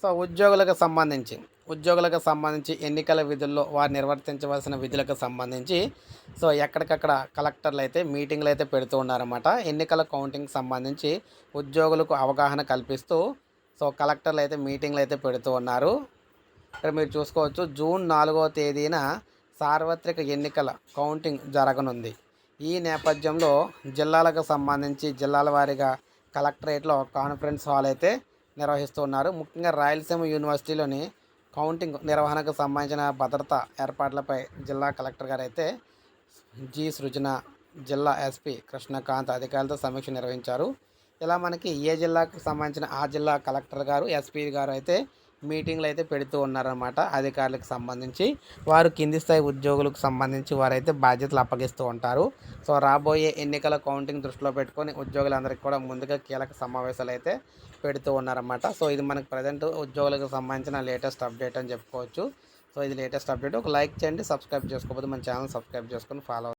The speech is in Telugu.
సో ఉద్యోగులకు సంబంధించి ఎన్నికల విధుల్లో వారు నిర్వర్తించవలసిన విధులకు సంబంధించి సో ఎక్కడికక్కడ కలెక్టర్లు అయితే మీటింగ్లు అయితే పెడుతూ ఉన్నారన్నమాట. ఎన్నికల కౌంటింగ్ సంబంధించి ఉద్యోగులకు అవగాహన కల్పిస్తూ సో కలెక్టర్లు అయితే మీటింగ్లు అయితే పెడుతూ ఉన్నారు. ఇక్కడ మీరు చూసుకోవచ్చు, జూన్ 4వ తేదీన సార్వత్రిక ఎన్నికల కౌంటింగ్ జరగనుంది. ఈ నేపథ్యంలో జిల్లాలకు సంబంధించి జిల్లాల వారీగా కలెక్టరేట్లో కాన్ఫరెన్స్ హాల్ అయితే నిర్వహిస్తున్నారు. ముఖ్యంగా రాయలసీమ యూనివర్సిటీలోని కౌంటింగ్ నిర్వహణకు సంబంధించిన భద్రతా ఏర్పాట్లపై జిల్లా కలెక్టర్ గారు అయితే జి సృజన, జిల్లా ఎస్పీ కృష్ణకాంత్ అధికారులతో సమీక్ష నిర్వహించారు. ఇలా మనకి ఏ జిల్లాకు సంబంధించిన ఆ జిల్లా కలెక్టర్ గారు, ఎస్పీ గారు అయితే మీటింగ్లు అయితే పెడుతూ ఉన్నారన్నమాట. అధికారులకు సంబంధించి వారు కింది స్థాయి ఉద్యోగులకు సంబంధించి వారైతే బాధ్యతలు అప్పగిస్తూ ఉంటారు. సో రాబోయే ఎన్నికల కౌంటింగ్ దృష్టిలో పెట్టుకొని ఉద్యోగులందరికీ కూడా ముందుగా కీలక సమావేశాలు అయితే పెడుతూ ఉన్నారన్నమాట. సో ఇది మనకు ప్రజెంట్ ఉద్యోగులకు సంబంధించిన లేటెస్ట్ అప్డేట్ అని చెప్పుకోవచ్చు. సో ఇది లేటెస్ట్ అప్డేట్. ఒక లైక్ చేయండి, సబ్స్క్రైబ్ చేసుకోకపోతే మన ఛానల్ సబ్స్క్రైబ్ చేసుకొని ఫాలో